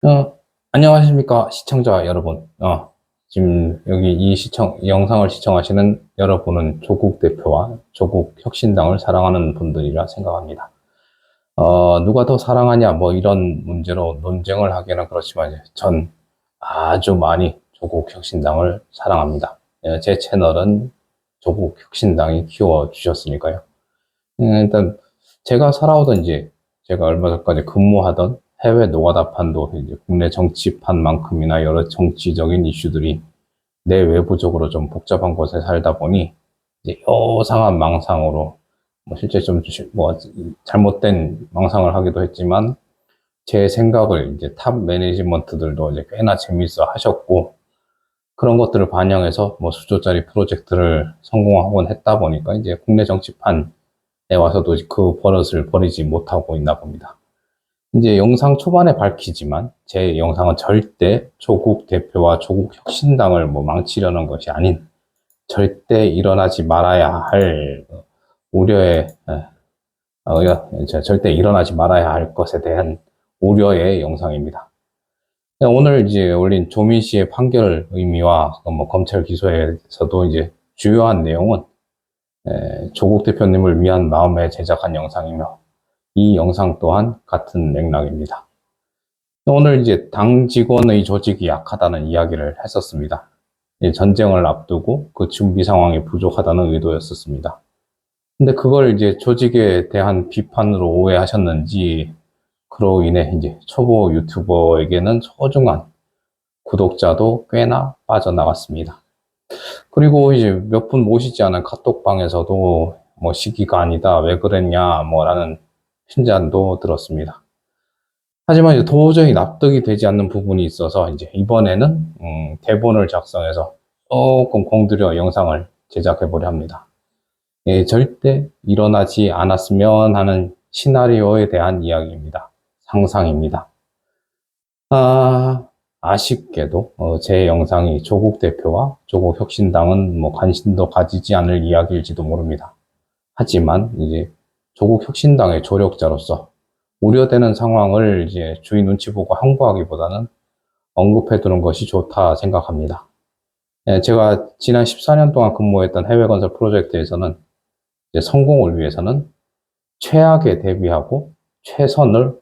어, 안녕하십니까, 시청자 여러분. 지금 여기 이 영상을 시청하시는 여러분은 조국 대표와 조국 혁신당을 사랑하는 분들이라 생각합니다. 누가 더 사랑하냐, 뭐 이런 문제로 논쟁을 하기는 그렇지만, 전 아주 많이 조국 혁신당을 사랑합니다. 제 채널은 조국 혁신당이 키워주셨으니까요. 일단 제가 살아오던 제가 얼마 전까지 근무하던 해외 노가다판도 이제 국내 정치판만큼이나 여러 정치적인 이슈들이 내외부적으로 좀 복잡한 곳에 살다 보니 이제 요상한 망상으로 뭐 실제 뭐 잘못된 망상을 하기도 했지만 제 생각을 이제 탑 매니지먼트들도 이제 꽤나 재밌어 하셨고 그런 것들을 반영해서 뭐 수조짜리 프로젝트를 성공하곤 했다 보니까 이제 국내 정치판 와서도 그 버릇을 버리지 못하고 있나 봅니다. 이제 영상 초반에 밝히지만 제 영상은 절대 조국 대표와 조국 혁신당을 뭐 망치려는 것이 아닌 절대 일어나지 말아야 할 우려의 절대 일어나지 말아야 할 것에 대한 우려의 영상입니다. 오늘 이제 올린 조민 씨의 판결 의미와 뭐 검찰 기소에서도 이제 주요한 내용은 조국 대표님을 위한 마음에 제작한 영상이며 이 영상 또한 같은 맥락입니다. 오늘 이제 당 직원의 조직이 약하다는 이야기를 했었습니다. 전쟁을 앞두고 그 준비 상황이 부족하다는 의도였었습니다. 근데 그걸 이제 조직에 대한 비판으로 오해하셨는지 그로 인해 이제 초보 유튜버에게는 소중한 구독자도 꽤나 빠져나갔습니다. 그리고 이제 몇 분 모시지 않은 카톡방에서도 뭐 시기가 아니다, 왜 그랬냐, 뭐라는 핀잔도 들었습니다. 하지만 이제 도저히 납득이 되지 않는 부분이 있어서 이제 이번에는 대본을 작성해서 조금 공들여 영상을 제작해 보려 합니다. 절대 일어나지 않았으면 하는 시나리오에 대한 이야기입니다. 상상입니다. 아쉽게도 제 영상이 조국 대표와 조국 혁신당은 뭐 관심도 가지지 않을 이야기일지도 모릅니다. 하지만 이제 조국 혁신당의 조력자로서 우려되는 상황을 이제 주의 눈치 보고 항거하기보다는 언급해 두는 것이 좋다 생각합니다. 제가 지난 14년 동안 근무했던 해외 건설 프로젝트에서는 이제 성공을 위해서는 최악에 대비하고 최선을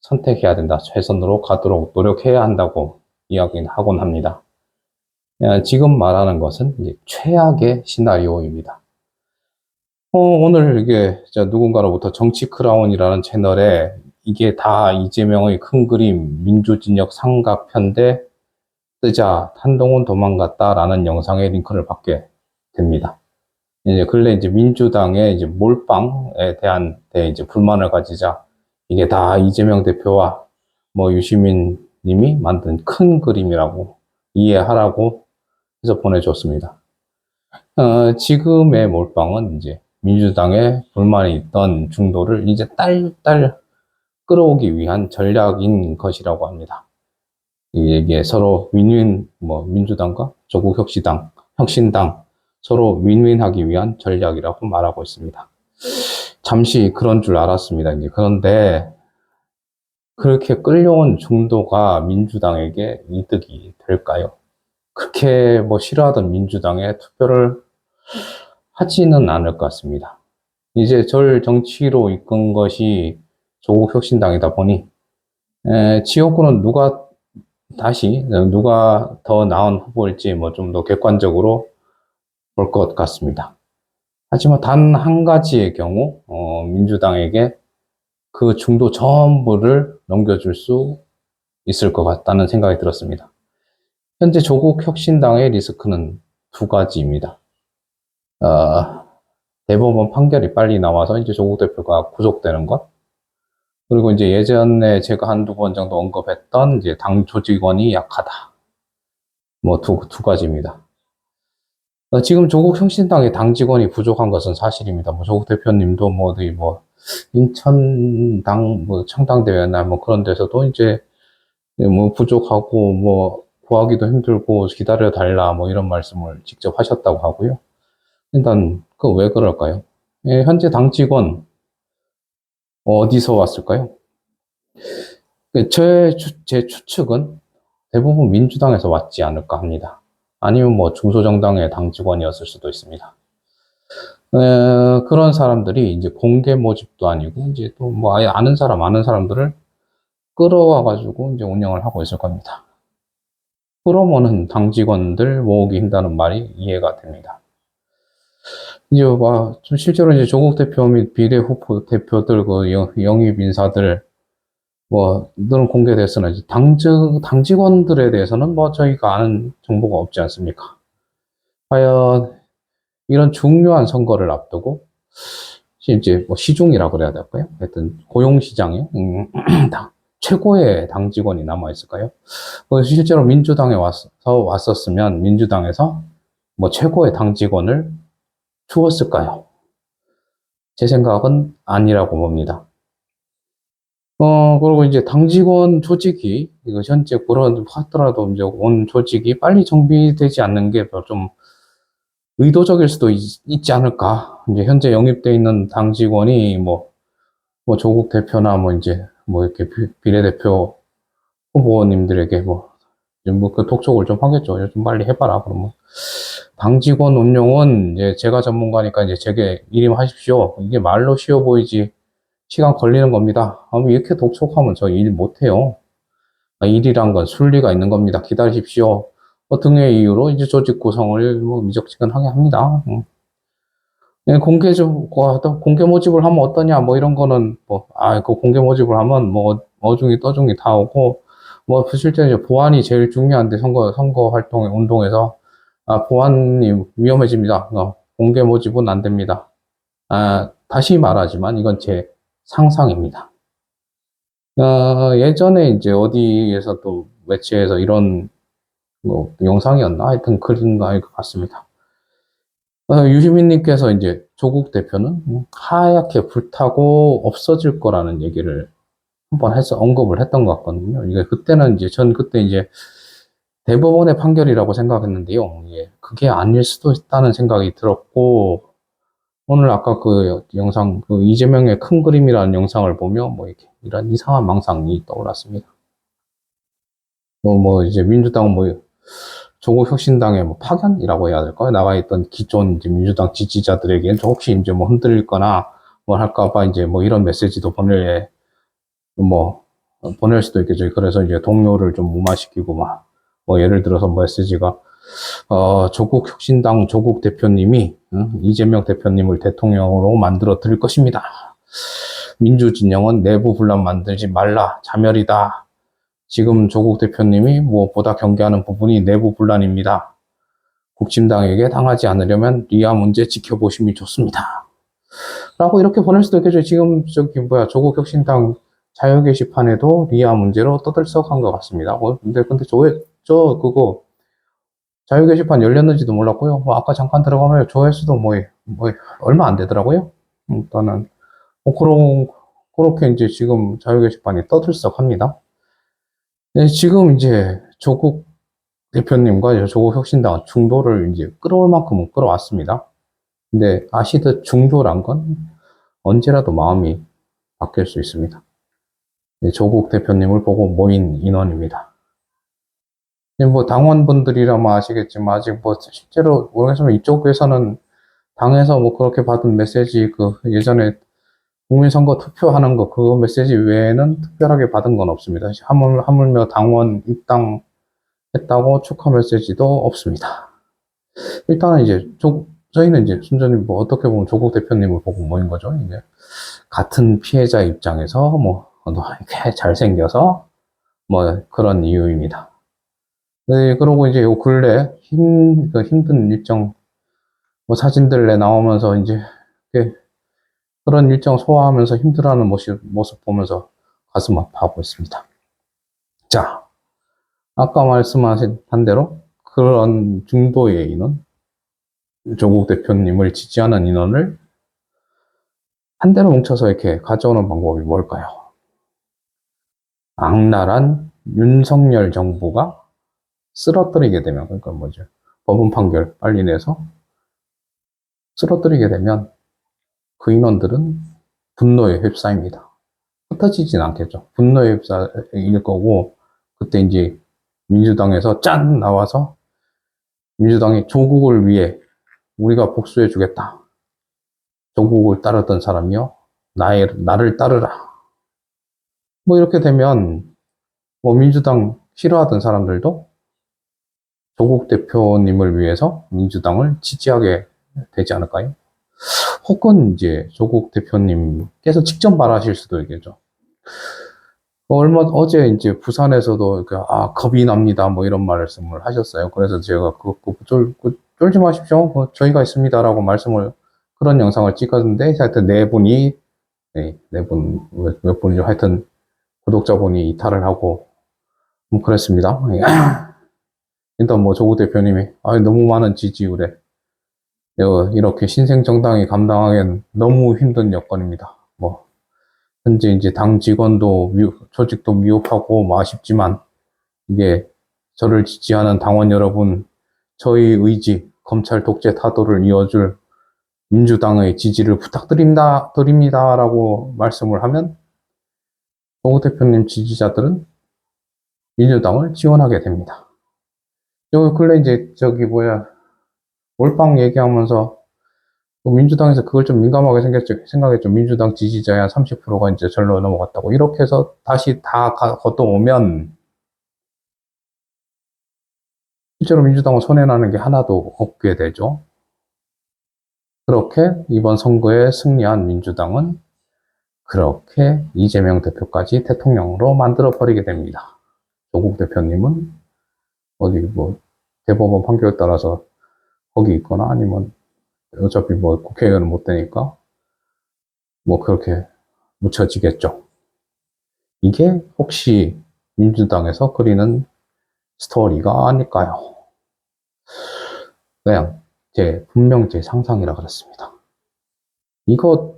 선택해야 된다. 최선으로 가도록 노력해야 한다고 이야기는 하곤 합니다. 지금 말하는 것은 이제 최악의 시나리오입니다. 오늘 이게 누군가로부터 정치 크라운이라는 채널에 이게 다 이재명의 큰 그림 민주진영 삼각편대 뜨자 한동훈 도망갔다라는 영상의 링크를 받게 됩니다. 이제 근래 이제 민주당의 이제 몰빵에 대한 이제 불만을 가지자 이게 다 이재명 대표와 뭐 유시민 님이 만든 큰 그림이라고 이해하라고 해서 보내줬습니다. 지금의 몰빵은 이제 민주당에 불만이 있던 중도를 이제 딸딸 끌어오기 위한 전략인 것이라고 합니다. 이게 서로 윈윈, 뭐, 민주당과 혁신당, 서로 윈윈하기 위한 전략이라고 말하고 있습니다. 잠시 그런 줄 알았습니다. 이제 그런데 그렇게 끌려온 중도가 민주당에게 이득이 될까요? 그렇게 뭐 싫어하던 민주당에 투표를 하지는 않을 것 같습니다. 이제 절 정치로 이끈 것이 조국 혁신당이다 보니 지역구는 누가 더 나은 후보일지 뭐 좀 더 객관적으로 볼 것 같습니다. 하지만 단 한 가지의 경우 민주당에게 그 중도 전부를 넘겨줄 수 있을 것 같다는 생각이 들었습니다. 현재 조국 혁신당의 리스크는 두 가지입니다. 어, 대법원 판결이 빨리 나와서 이제 조국 대표가 구속되는 것, 그리고 이제 예전에 제가 한두 번 정도 언급했던 이제 당 조직원이 약하다. 뭐 두 가지입니다. 지금 조국 혁신당의 당 직원이 부족한 것은 사실입니다. 뭐 조국 대표님도 뭐 어디 뭐 인천당 뭐 청당대회나 뭐 그런 데서도 이제 뭐 부족하고 뭐 구하기도 힘들고 기다려 달라 뭐 이런 말씀을 직접 하셨다고 하고요. 일단 그 왜 그럴까요? 현재 당 직원 어디서 왔을까요? 제 추측은 대부분 민주당에서 왔지 않을까 합니다. 아니면 뭐 중소정당의 당 직원이었을 수도 있습니다. 그런 사람들이 이제 공개 모집도 아니고 이제 또 뭐 아예 아는 사람들을 끌어와가지고 이제 운영을 하고 있을 겁니다. 끌어모는 당 직원들 모으기 힘다는 말이 이해가 됩니다. 이제 좀 실제로 이제 조국 대표 및 비례 후보 대표들 그 영입 인사들 늘은 공개됐으나 이제 당 직원들에 대해서는 뭐 저희가 아는 정보가 없지 않습니까? 과연 이런 중요한 선거를 앞두고 이제 뭐 시중이라 그래야 될까요? 하여튼 고용시장에 최고의 당 직원이 남아 있을까요? 실제로 민주당에 왔었으면 민주당에서 뭐 최고의 당 직원을 주었을까요? 제 생각은 아니라고 봅니다. 그리고 이제 당 직원 조직이, 이거 현재 그런 하더라도 이제 온 조직이 빨리 정비되지 않는 게 좀 의도적일 수도 있지 않을까. 이제 현재 영입돼 있는 당 직원이 뭐 조국 대표나 뭐 이제 뭐 이렇게 비례대표 후보님들에게 그 독촉을 좀 하겠죠. 좀 빨리 해봐라. 그러면. 당 직원 운용은 이제 제가 전문가니까 이제 제게 일임하십시오. 이게 말로 쉬워 보이지 시간 걸리는 겁니다. 이렇게 독촉하면 저 일 못해요. 일이란 건 순리가 있는 겁니다. 기다리십시오. 등의 이유로 이제 조직 구성을 미적지근하게 합니다. 예, 공개 모집을 하면 어떠냐, 이런 거는, 그 공개 모집을 하면, 어중이 떠중이 다 오고, 실제 이제 보안이 제일 중요한데, 선거 활동에, 운동에서, 보안이 위험해집니다. 공개 모집은 안 됩니다. 다시 말하지만, 이건 제 상상입니다. 예전에 이제 어디에서 또 매체에서 이런, 영상이었나? 하여튼 글인가일 것 같습니다. 유시민님께서 이제 조국 대표는 하얗게 불타고 없어질 거라는 얘기를 한번 언급을 했던 것 같거든요. 이게 그때는 전 그때 이제 대법원의 판결이라고 생각했는데요. 그게 아닐 수도 있다는 생각이 들었고, 오늘 아까 그 영상, 그 이재명의 큰 그림이라는 영상을 보면 이런 이상한 망상이 떠올랐습니다. 이제 민주당은 조국 혁신당의 파견이라고 해야 될까요? 나가 있던 기존 이제 민주당 지지자들에게는 혹시 이제 흔들릴거나 할까봐 이제 이런 메시지도 보낼 수도 있겠죠. 그래서 이제 동료를 좀 무마시키고 예를 들어서 메시지가 조국 혁신당 조국 대표님이 이재명 대표님을 대통령으로 만들어 드릴 것입니다. 민주진영은 내부 분란 만들지 말라. 자멸이다. 지금 조국 대표님이 무엇보다 경계하는 부분이 내부 분란입니다. 국힘당에게 당하지 않으려면 리아 문제 지켜보심이 좋습니다. 라고 이렇게 보낼 수도 있겠죠. 지금 조국 혁신당 자유 게시판에도 리아 문제로 떠들썩한 것 같습니다. 근데 그거 자유 게시판 열렸는지도 몰랐고요. 아까 잠깐 들어가면 조회수도 얼마 안 되더라고요. 일단은 그렇게 이제 지금 자유 게시판이 떠들썩합니다. 네, 지금 이제 조국 대표님과 조국 혁신당 중도를 이제 끌어올 만큼은 끌어왔습니다. 근데 아시듯 중도란 건 언제라도 마음이 바뀔 수 있습니다. 네, 조국 대표님을 보고 모인 인원입니다. 당원분들이라면 아시겠지만 아직 실제로 모르겠지만 이쪽에서는 당에서 그렇게 받은 메시지 예전에 국민선거 투표하는 그 메시지 외에는 특별하게 받은 건 없습니다. 하물며 당원 입당했다고 축하 메시지도 없습니다. 일단은 이제 저희는 이제 순전히 어떻게 보면 조국 대표님을 보고 모인 거죠. 이제 같은 피해자 입장에서 너 이렇게 잘생겨서 그런 이유입니다. 네, 그러고 이제 요 근래 힘든 일정 사진들 나오면서 이제 그런 일정 소화하면서 힘들어하는 모습 보면서 가슴 아파하고 있습니다. 자, 아까 말씀하신 대로 그런 중도의 인원, 조국 대표님을 지지하는 인원을 한 대로 뭉쳐서 이렇게 가져오는 방법이 뭘까요? 악랄한 윤석열 정부가 쓰러뜨리게 되면, 그러니까 법원 판결 빨리 내서 쓰러뜨리게 되면 그 인원들은 분노에 휩싸입니다. 흩어지진 않겠죠. 분노에 휩싸일 거고, 그때 이제 민주당에서 짠 나와서 민주당이 조국을 위해 우리가 복수해 주겠다. 조국을 따르던 사람이요. 나를 따르라. 뭐 이렇게 되면 뭐 민주당 싫어하던 사람들도 조국 대표님을 위해서 민주당을 지지하게 되지 않을까요? 혹은 이제 조국 대표님께서 직접 말하실 수도 있겠죠. 어제 이제 부산에서도 겁이 납니다. 뭐 이런 말씀을 하셨어요. 그래서 제가 쫄지 마십시오. 뭐 저희가 있습니다라고 그런 영상을 찍었는데 하여튼 몇 분이죠. 하여튼 구독자분이 이탈을 하고 그랬습니다. 일단 뭐 조국 대표님이 너무 많은 지지율에 이렇게 신생 정당이 감당하기엔 너무 힘든 여건입니다. 뭐 현재 이제 당 직원도 조직도 미흡하고 뭐 아쉽지만 이게 저를 지지하는 당원 여러분, 저희 의지, 검찰 독재 타도를 이어줄 민주당의 지지를 드립니다라고 말씀을 하면 조국 대표님 지지자들은 민주당을 지원하게 됩니다. 요 근래 이제 몰빵 얘기하면서 민주당에서 그걸 좀 민감하게 생각했죠. 민주당 지지자의 한 30%가 이제 절로 넘어갔다고. 이렇게 해서 다시 다 걷어오면 실제로 민주당은 손해나는 게 하나도 없게 되죠. 그렇게 이번 선거에 승리한 민주당은 그렇게 이재명 대표까지 대통령으로 만들어버리게 됩니다. 조국 대표님은 대법원 판결에 따라서 거기 있거나 아니면 어차피 국회의원은 못 되니까 그렇게 묻혀지겠죠. 이게 혹시 민주당에서 그리는 스토리가 아닐까요? 그냥 분명 제 상상이라 그렇습니다. 이거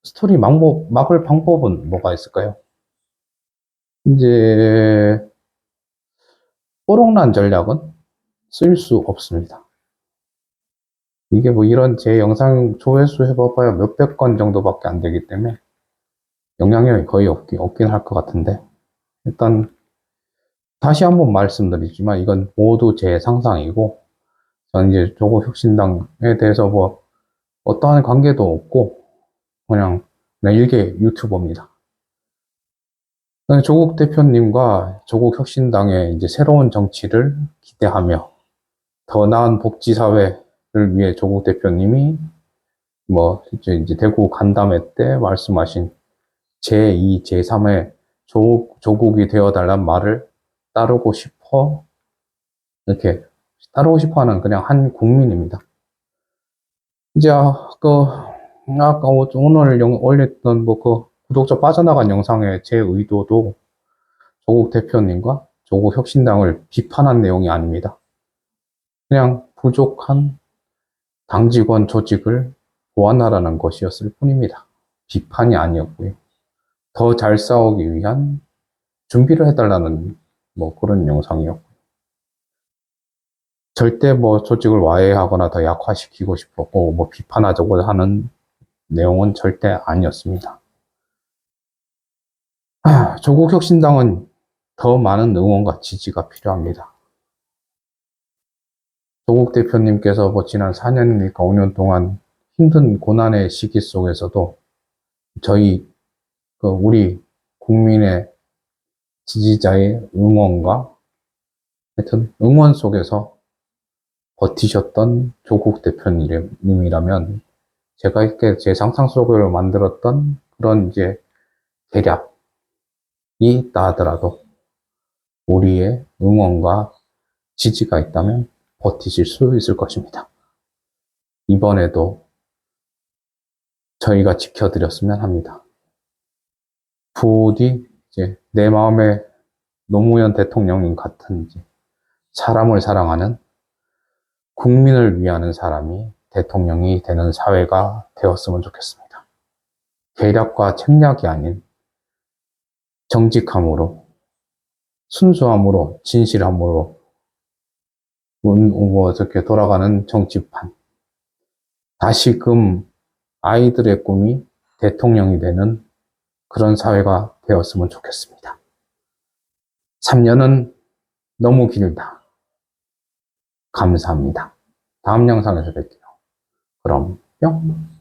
스토리 막을 방법은 뭐가 있을까요? 이제 뽀록난 전략은 쓸 수 없습니다. 이게 이런 제 영상 조회수 해봐봐야 몇백 건 정도밖에 안 되기 때문에 영향력이 거의 없긴 할 것 같은데 일단 다시 한번 말씀드리지만 이건 모두 제 상상이고 저는 이제 조국 혁신당에 대해서 어떠한 관계도 없고 그냥 일개 유튜버입니다. 조국 대표님과 조국 혁신당의 이제 새로운 정치를 기대하며 더 나은 복지사회를 위해 조국 대표님이 이제 대구 간담회 때 말씀하신 제2, 제3의 조국이 되어달란 말을 따르고 싶어 하는 그냥 한 국민입니다. 이제 오늘 올렸던 구독자 빠져나간 영상의 제 의도도 조국 대표님과 조국 혁신당을 비판한 내용이 아닙니다. 그냥 부족한 당직원 조직을 보완하라는 것이었을 뿐입니다. 비판이 아니었고요. 더 잘 싸우기 위한 준비를 해달라는 그런 영상이었고요. 절대 조직을 와해하거나 더 약화시키고 싶었고 비판하자고 하는 내용은 절대 아니었습니다. 조국 혁신당은 더 많은 응원과 지지가 필요합니다. 조국 대표님께서 지난 4년이니까 5년 동안 힘든 고난의 시기 속에서도 우리 국민의 지지자의 응원과 하여튼 응원 속에서 버티셨던 조국 대표님이라면 제가 이렇게 제 상상 속으로 만들었던 그런 이제 계략이 있다 하더라도 우리의 응원과 지지가 있다면 버티실 수 있을 것입니다. 이번에도 저희가 지켜드렸으면 합니다. 부디 이제 내 마음에 노무현 대통령님 같은 사람을 사랑하는 국민을 위하는 사람이 대통령이 되는 사회가 되었으면 좋겠습니다. 계략과 책략이 아닌 정직함으로, 순수함으로, 진실함으로 이렇게 돌아가는 정치판. 다시금 아이들의 꿈이 대통령이 되는 그런 사회가 되었으면 좋겠습니다. 3년은 너무 길다. 감사합니다. 다음 영상에서 뵐게요. 그럼 뿅.